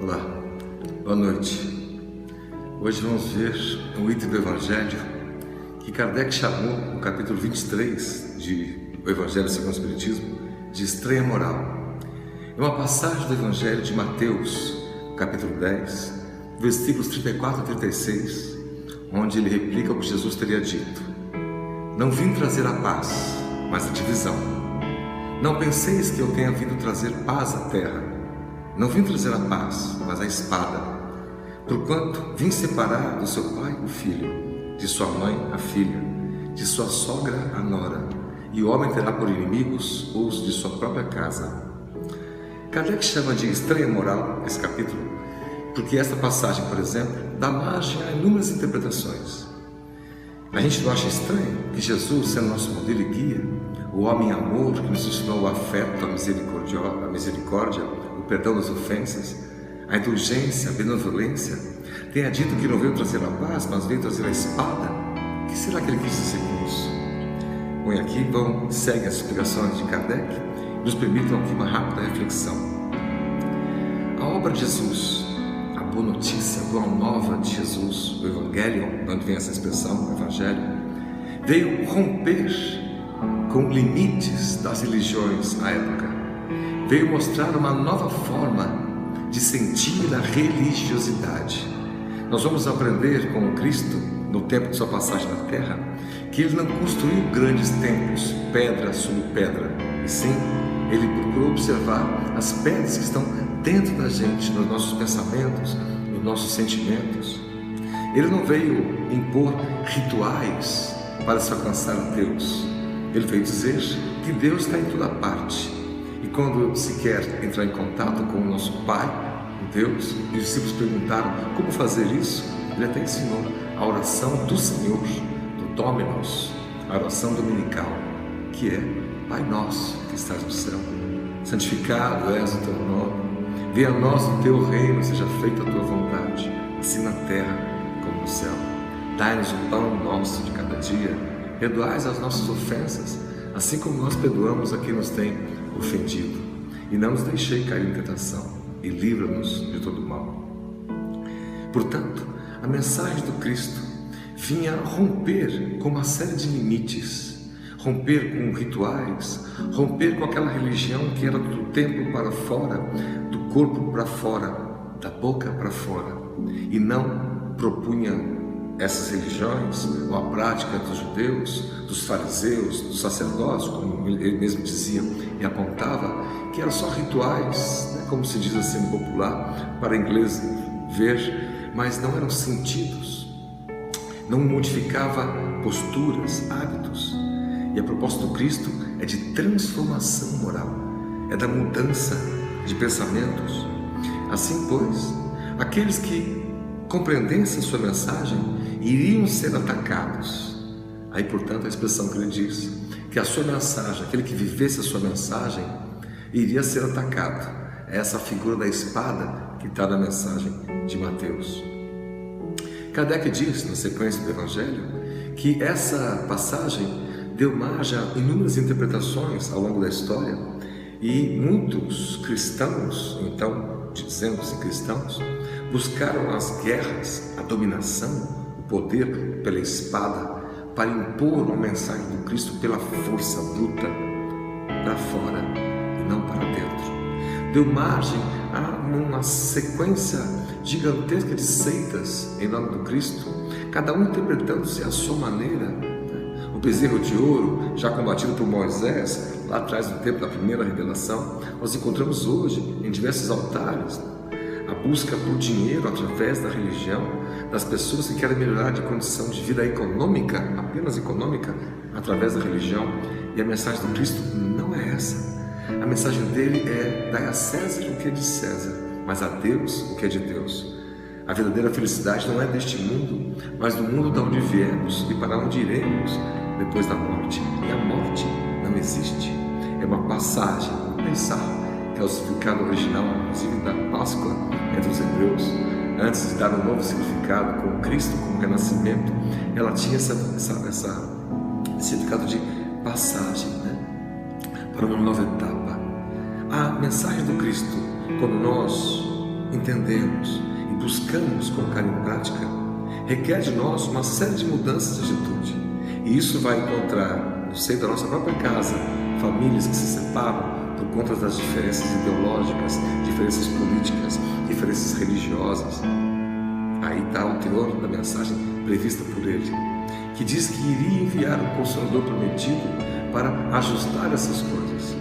Olá, boa noite. Hoje vamos ver um item do Evangelho que Kardec chamou, no capítulo 23 do Evangelho segundo o Espiritismo, de estranha moral. É uma passagem do Evangelho de Mateus, capítulo 10, versículos 34 a 36, onde ele replica o que Jesus teria dito: Não vim trazer a paz, mas a divisão. Não penseis que eu tenha vindo trazer paz à terra. Não vim trazer a paz, mas a espada. Porquanto vim separar do seu pai o filho, de sua mãe a filha, de sua sogra a nora, e o homem terá por inimigos os de sua própria casa. Kardec chama de estranha moral esse capítulo, porque esta passagem, por exemplo, dá margem a inúmeras interpretações. A gente não acha estranho que Jesus, sendo nosso modelo e guia, o homem amor que nos ensinou o afeto, a misericórdia, o perdão das ofensas, a indulgência, a benevolência, tenha dito que não veio trazer a paz, mas veio trazer a espada? O que será que ele quis dizer com isso? Bom, e aqui seguem as explicações de Kardec e nos permitem aqui uma rápida reflexão. A obra de Jesus, a boa notícia, a boa nova de Jesus, o Evangelho, de onde vem essa expressão, o Evangelho, veio romper com limites das religiões à época. Veio mostrar uma nova forma de sentir a religiosidade. Nós vamos aprender com Cristo, no tempo de sua passagem na terra, que ele não construiu grandes templos, pedra sobre pedra, e sim, ele procurou observar as pedras que estão dentro da gente, nos nossos pensamentos, nos nossos sentimentos. Ele não veio impor rituais para se alcançar a Deus. Ele veio dizer que Deus está em toda parte. E quando se quer entrar em contato com o nosso Pai, o Deus, e os discípulos perguntaram como fazer isso, ele até ensinou a oração do Senhor, do Dominus, a oração dominical, que é: Pai nosso que estás no céu, santificado és o teu nome, venha a nós o teu reino, seja feita a tua vontade, assim na terra como no céu. Dai-nos o pão nosso de cada dia, perdoais as nossas ofensas, assim como nós perdoamos a quem nos tem ofendido, e não nos deixei cair em tentação, e livra-nos de todo mal. Portanto, a mensagem do Cristo vinha romper com uma série de limites, romper com rituais, romper com aquela religião que era do templo para fora, do corpo para fora, da boca para fora, e não propunha essas religiões, ou a prática dos judeus, dos fariseus, dos sacerdotes, como ele mesmo dizia e apontava, que eram só rituais, né, como se diz assim no popular, para inglês ver, mas não eram sentidos, não modificava posturas, hábitos. E a proposta do Cristo é de transformação moral, é da mudança de pensamentos. Assim, pois, aqueles que compreendessem sua mensagem iriam ser atacados. Aí, portanto, a expressão que ele diz, que a sua mensagem, aquele que vivesse a sua mensagem, iria ser atacado. É essa figura da espada que está na mensagem de Mateus. Kardec diz, na sequência do Evangelho, que essa passagem deu margem a inúmeras interpretações ao longo da história, e muitos cristãos, então, dizendo-se cristãos, buscaram as guerras, a dominação, o poder pela espada, para impor uma mensagem do Cristo pela força bruta para fora e não para dentro. Deu margem a uma sequência gigantesca de seitas em nome do Cristo, cada um interpretando-se à sua maneira. O bezerro de ouro, já combatido por Moisés, lá atrás do tempo da primeira revelação, nós encontramos hoje em diversos altares a busca por dinheiro através da religião, das pessoas que querem melhorar de condição de vida econômica, apenas econômica, através da religião. E a mensagem do Cristo não é essa. A mensagem dele é: dai a César o que é de César, mas a Deus o que é de Deus. A verdadeira felicidade não é deste mundo, mas do mundo de onde viemos e para onde iremos depois da morte. E a morte não existe. É uma passagem, vamos pensar, que é o significado original, inclusive da Páscoa entre os hebreus. Antes de dar um novo significado com Cristo, como renascimento, ela tinha esse significado de passagem, né, para uma nova etapa. A mensagem do Cristo, quando nós entendemos e buscamos colocar em prática, requer de nós uma série de mudanças de atitude. E isso vai encontrar no seio da nossa própria casa famílias que se separam por conta das diferenças ideológicas, diferenças políticas, diferenças religiosas. Aí está o teor da mensagem prevista por ele, que diz que iria enviar um Consolador prometido para ajustar essas coisas.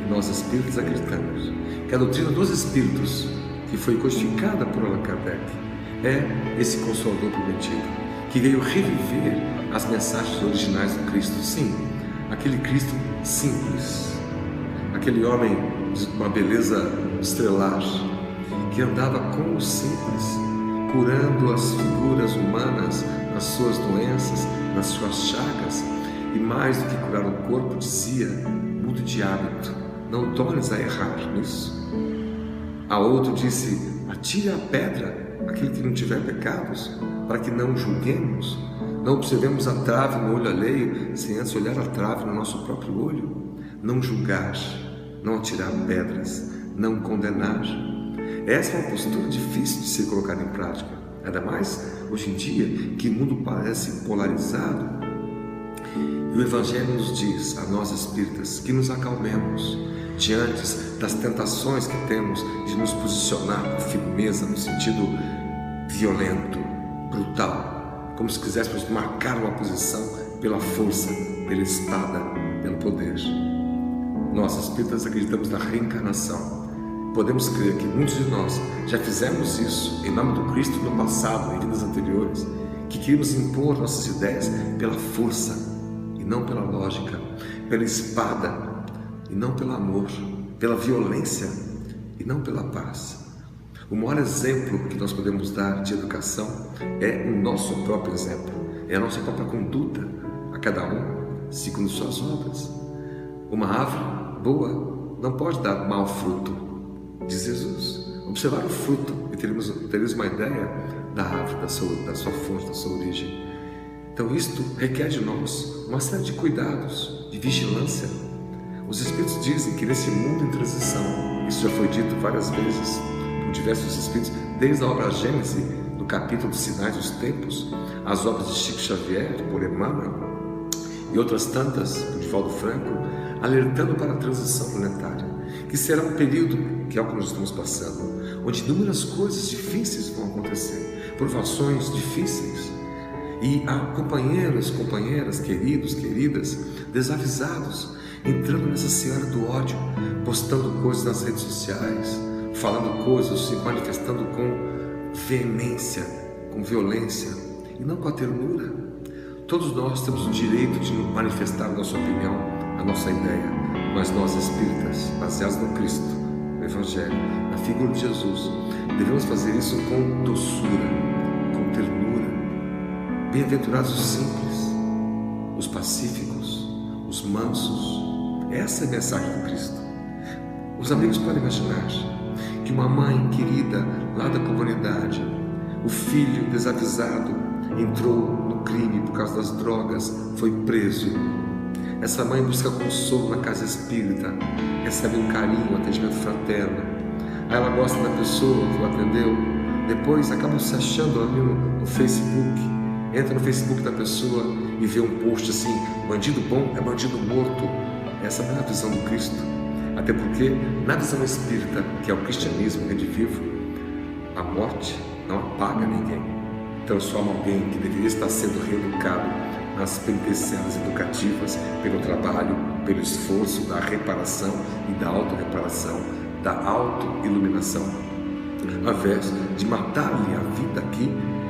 E nós espíritos acreditamos que a doutrina dos espíritos, que foi codificada por Allan Kardec, é esse Consolador prometido, que veio reviver as mensagens originais do Cristo. Sim, aquele Cristo simples, aquele homem de uma beleza estrelar, que andava com o simples, curando as figuras humanas nas suas doenças, nas suas chagas, e mais do que curar o corpo, dizia: mude de hábito, não tornes a errar nisso. A outro disse: atire a pedra aquele que não tiver pecados, para que não julguemos, não observemos a trave no olho alheio, sem antes olhar a trave no nosso próprio olho. Não julgar, não atirar pedras, não condenar. Essa é uma postura difícil de ser colocada em prática, ainda mais hoje em dia, que o mundo parece polarizado. E o Evangelho nos diz, a nós espíritas, que nos acalmemos diante das tentações que temos de nos posicionar com firmeza, no sentido violento, brutal, como se quiséssemos marcar uma posição pela força, pela espada, pelo poder. Nós espíritas acreditamos na reencarnação. Podemos crer que muitos de nós já fizemos isso em nome do Cristo no passado, em vidas anteriores, que queríamos impor nossas ideias pela força e não pela lógica, pela espada e não pelo amor, pela violência e não pela paz. O maior exemplo que nós podemos dar de educação é o nosso próprio exemplo, é a nossa própria conduta, a cada um segundo suas obras. Uma árvore boa não pode dar mau fruto, diz Jesus. Observar o fruto e teremos uma ideia da árvore, da sua fonte, da sua origem. Então isto requer de nós uma série de cuidados, de vigilância. Os Espíritos dizem que nesse mundo em transição, isso já foi dito várias vezes por diversos Espíritos, desde a obra Gênese, no capítulo dos Sinais dos Tempos, as obras de Chico Xavier, por Emmanuel, e outras tantas, por Divaldo Franco, alertando para a transição planetária, que será um período, que é o que nós estamos passando, onde inúmeras coisas difíceis vão acontecer, provações difíceis, e há companheiras, queridos, queridas, desavisados, entrando nessa seara do ódio, postando coisas nas redes sociais, falando coisas, se manifestando com veemência, com violência, e não com a ternura. Todos nós temos o direito de manifestar a nossa opinião, a nossa ideia, mas nós espíritas, baseados no Cristo, no Evangelho, na figura de Jesus, devemos fazer isso com doçura, com ternura. Bem-aventurados os simples, os pacíficos, os mansos. Essa é a mensagem do Cristo. Os amigos podem imaginar que uma mãe querida lá da comunidade, o filho desavisado entrou no crime por causa das drogas, foi preso. Essa mãe busca consolo na casa espírita, recebe um carinho, um atendimento fraterno. Aí ela gosta da pessoa que o atendeu, depois acaba se achando ali no Facebook, entra no Facebook da pessoa e vê um post assim: bandido bom é bandido morto. Essa não é a visão do Cristo, até porque na visão espírita, que é o cristianismo redivivo, a morte não apaga ninguém, transforma alguém que deveria estar sendo reeducado nas penitenciárias educativas, pelo trabalho, pelo esforço da reparação e da autorreparação, da autoiluminação, ao invés de matar-lhe a vida aqui,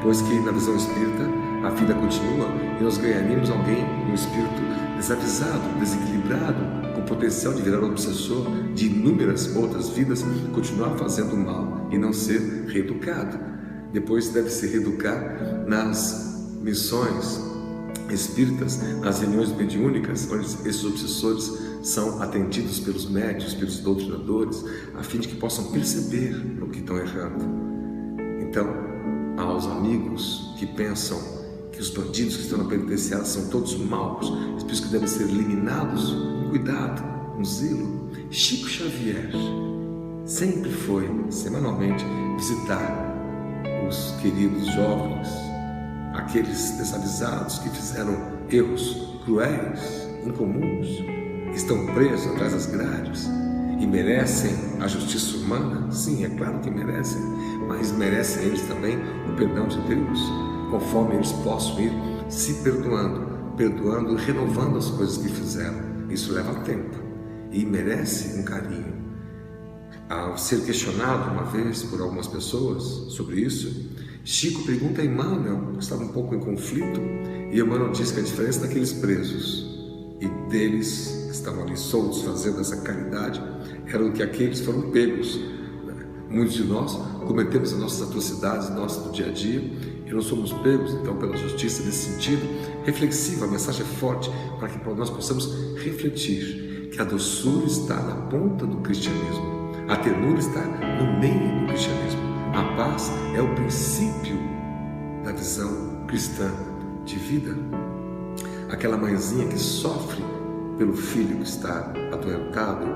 pois que na visão espírita a vida continua e nós ganharíamos alguém, um espírito desavisado, desequilibrado, com potencial de virar um obsessor de inúmeras outras vidas, continuar fazendo mal e não ser reeducado. Depois deve se reeducar nas missões espíritas, nas reuniões mediúnicas, onde esses obsessores são atendidos pelos médiuns, pelos doutrinadores, a fim de que possam perceber o que estão errando. Então, aos amigos que pensam que os bandidos que estão na penitenciária são todos maus, espíritos que devem ser eliminados, cuidado, com zelo. Chico Xavier sempre foi, semanalmente, visitar os queridos jovens, aqueles desavisados que fizeram erros cruéis, incomuns, que estão presos atrás das grades e merecem a justiça humana. Sim, é claro que merecem, mas merecem eles também o perdão de Deus, conforme eles possam ir se perdoando e renovando as coisas que fizeram. Isso leva tempo e merece um carinho. Ao ser questionado uma vez por algumas pessoas sobre isso, Chico pergunta a Emmanuel, que estava um pouco em conflito, e Emmanuel diz que a diferença daqueles presos e deles que estavam ali soltos fazendo essa caridade era o que aqueles foram pegos. Muitos de nós cometemos as nossas atrocidades do dia a dia e não somos pegos, então, pela justiça nesse sentido reflexivo. A mensagem é forte para que nós possamos refletir que a doçura está na ponta do cristianismo, a ternura está no meio do cristianismo, a paz é o princípio da visão cristã de vida. Aquela mãezinha que sofre pelo filho que está adoentado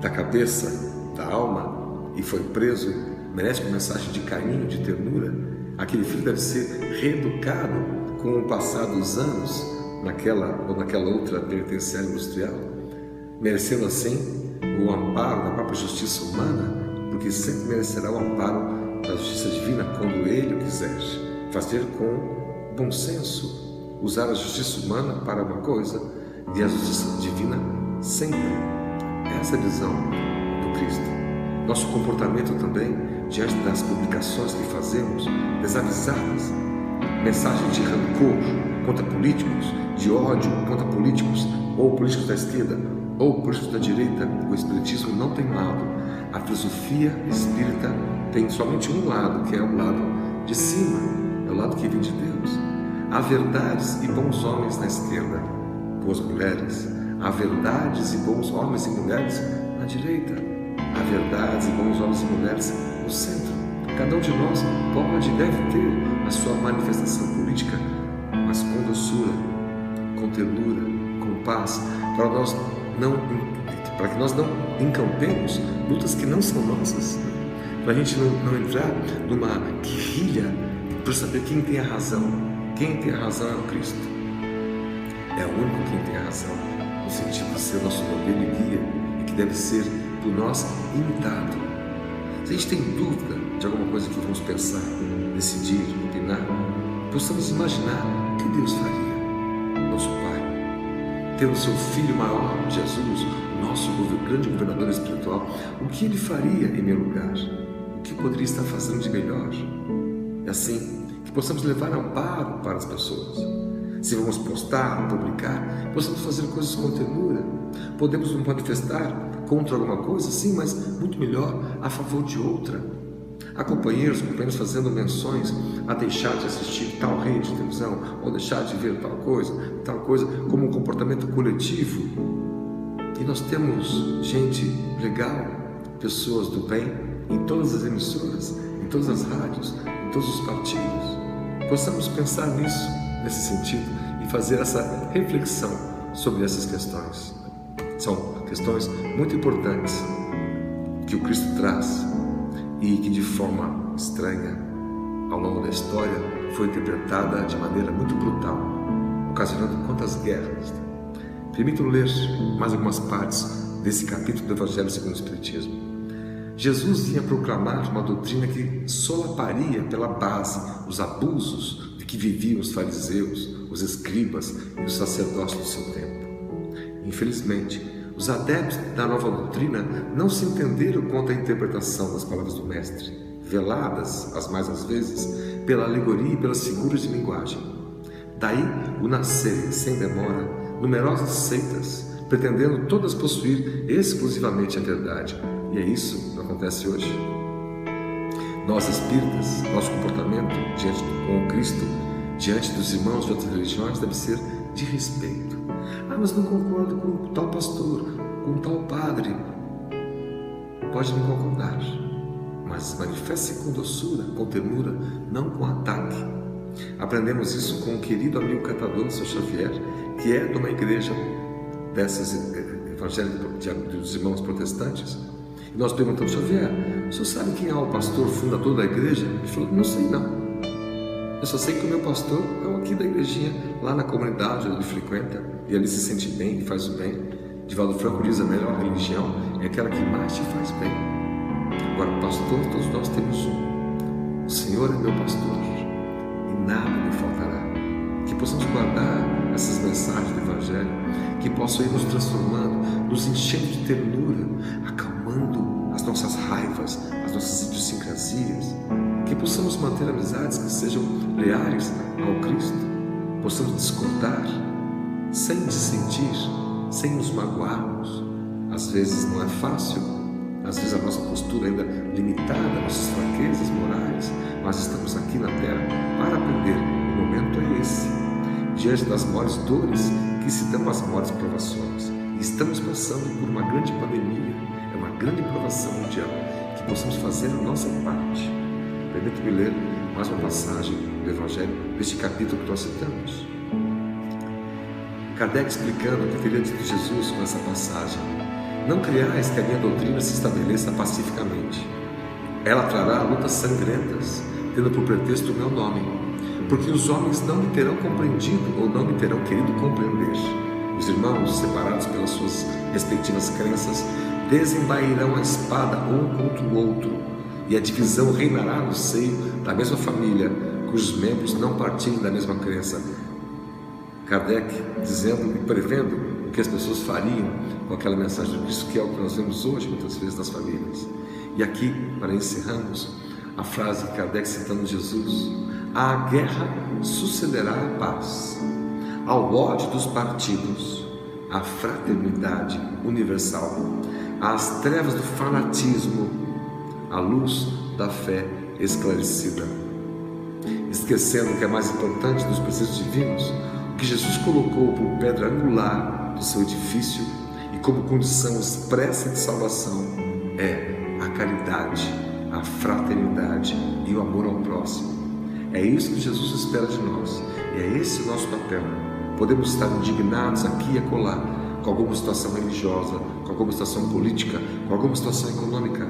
da cabeça, da alma e foi preso, merece uma mensagem de carinho, de ternura. Aquele filho deve ser reeducado com o passar dos anos naquela ou naquela outra penitenciária industrial, merecendo assim o amparo da própria justiça humana, porque sempre merecerá o amparo da justiça divina quando ele o quiser. Fazer com bom senso, usar a justiça humana para uma coisa e a justiça divina sempre. Essa é a visão do Cristo. Nosso comportamento também, diante das publicações que fazemos, desavisadas, mensagens de rancor contra políticos, de ódio contra políticos, ou políticos da esquerda, ou políticos da direita, o Espiritismo não tem lado. A filosofia espírita tem somente um lado, que é o lado de cima, é o lado que vem de Deus. Há verdades e bons homens na esquerda, boas mulheres. Há verdades e bons homens e mulheres na direita. Há verdades e bons homens e mulheres no centro. Cada um de nós pode e deve ter a sua manifestação política, mas com doçura, com ternura, com paz, para que nós não encampemos lutas que não são nossas, para a gente não entrar numa guerrilha para saber quem tem a razão. Quem tem a razão é o Cristo. É o único quem tem a razão, no sentido de ser nosso modelo e guia, e que deve ser por nós imitado. Se a gente tem dúvida de alguma coisa que vamos pensar, decidir, opinar, possamos imaginar o que Deus faria, nosso Pai, tendo seu Filho maior, Jesus, nosso grande governador espiritual, o que Ele faria em meu lugar? O que poderia estar fazendo de melhor? E assim, que possamos levar amparo para as pessoas. Se vamos postar, publicar, possamos fazer coisas com ternura. Podemos nos manifestar contra alguma coisa, sim, mas muito melhor a favor de outra. Há companheiros fazendo menções a deixar de assistir tal rede de televisão, ou deixar de ver tal coisa, como um comportamento coletivo. E nós temos gente legal, pessoas do bem, em todas as emissoras, em todas as rádios, em todos os partidos. Possamos pensar nisso, nesse sentido, e fazer essa reflexão sobre essas questões. São questões muito importantes que o Cristo traz e que de forma estranha, ao longo da história, foi interpretada de maneira muito brutal, ocasionando quantas guerras. Permitam ler mais algumas partes desse capítulo do Evangelho segundo o Espiritismo. Jesus vinha proclamar uma doutrina que solaparia pela base os abusos de que viviam os fariseus, os escribas e os sacerdotes do seu tempo. Infelizmente, os adeptos da nova doutrina não se entenderam quanto à interpretação das palavras do Mestre, veladas, as mais às vezes, pela alegoria e pelas figuras de linguagem. Daí o nascer, sem demora, numerosas seitas, pretendendo todas possuir exclusivamente a verdade. E é isso que acontece hoje. Nós espíritas, nosso comportamento com o Cristo, diante dos irmãos de outras religiões, deve ser de respeito. Mas não concordo com tal pastor, com tal padre. Pode não concordar, mas manifeste-se com doçura, com ternura, não com ataque. Aprendemos isso com o querido amigo catador, São Xavier, que é de uma igreja dessas evangélicas dos irmãos protestantes, E nós perguntamos: Xavier, o senhor sabe quem é o pastor fundador da igreja? Ele falou: não sei não. Eu só sei que o meu pastor é o aqui da igrejinha, lá na comunidade onde ele frequenta, e ali se sente bem, faz o bem. Divaldo Franco diz: a melhor religião é aquela que mais te faz bem. Agora, pastor, todos nós temos um. O Senhor é meu pastor e nada me faltará. Que possamos guardar essas mensagens do Evangelho, que possam ir nos transformando, nos enchendo de ternura, acalmando as nossas raivas, as nossas idiosincrasias, que possamos manter amizades que sejam leais ao Cristo, possamos discordar sem dissentir, sem nos magoarmos. Às vezes não é fácil, às vezes a nossa postura ainda limitada, nossas fraquezas morais, mas estamos aqui na terra para aprender. O momento é esse, diante das maiores dores que se dão as maiores provações. E estamos passando por uma grande pandemia, é uma grande provação mundial, que possamos fazer a nossa parte. Permita-me ler mais uma passagem do Evangelho, deste capítulo que nós citamos. Kardec explicando o que teria dito Jesus com essa passagem: não criais que a minha doutrina se estabeleça pacificamente. Ela trará lutas sangrentas, tendo por pretexto o meu nome, porque os homens não me terão compreendido ou não me terão querido compreender. Os irmãos, separados pelas suas respectivas crenças, desembairão a espada um contra o outro, e a divisão reinará no seio da mesma família, cujos membros não partilham da mesma crença. Kardec dizendo e prevendo o que as pessoas fariam com aquela mensagem do Cristo, que é o que nós vemos hoje muitas vezes nas famílias. E aqui, para encerrarmos, a frase de Kardec citando Jesus: à guerra sucederá a paz, ao ódio dos partidos a fraternidade universal, às trevas do fanatismo a luz da fé esclarecida. Esquecendo que é mais importante dos preceitos divinos, o que Jesus colocou por pedra angular do seu edifício e como condição expressa de salvação é a caridade, a fraternidade e o amor ao próximo. É isso que Jesus espera de nós, e é esse o nosso papel. Podemos estar indignados aqui e acolá com alguma situação religiosa, com alguma situação política, com alguma situação econômica,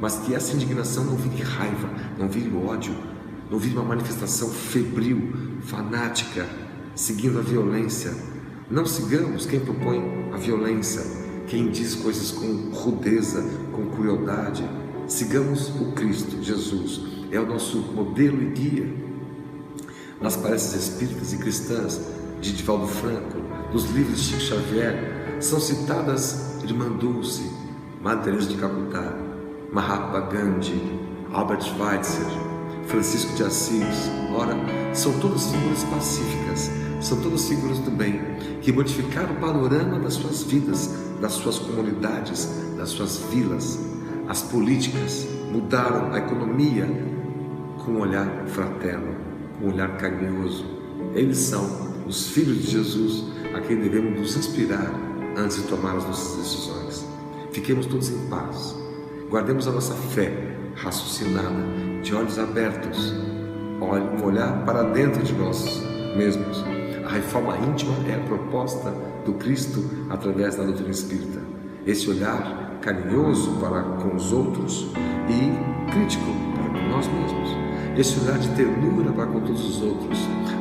mas que essa indignação não vire raiva, não vire ódio, não vire uma manifestação febril, fanática, seguindo a violência. Não sigamos quem propõe a violência, quem diz coisas com rudeza, com crueldade. Sigamos o Cristo, Jesus, é o nosso modelo e guia. Nas preces espíritas e cristãs de Divaldo Franco, nos livros de Chico Xavier, são citadas Irmã Dulce, Madre Teresa de Calcutá, Mahatma Gandhi, Albert Schweitzer, Francisco de Assis. Ora, são todas figuras pacíficas, são todas figuras do bem, que modificaram o panorama das suas vidas, das suas comunidades, das suas vilas. As políticas mudaram a economia com um olhar fraterno, com um olhar carinhoso. Eles são os filhos de Jesus a quem devemos nos inspirar antes de tomar as nossas decisões. Fiquemos todos em paz, guardemos a nossa fé raciocinada, de olhos abertos, um olhar para dentro de nós mesmos. A reforma íntima é a proposta do Cristo através da doutrina espírita. Esse olhar carinhoso para com os outros e crítico para com nós mesmos. Esse olhar de ternura para com todos os outros,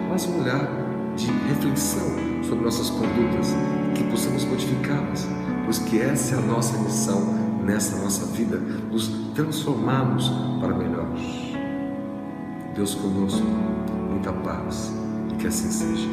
mas um olhar de reflexão sobre nossas condutas, que possamos modificá-las, pois que essa é a nossa missão nessa nossa vida, nos transformarmos para melhor. Deus conosco, muita paz, e que assim seja.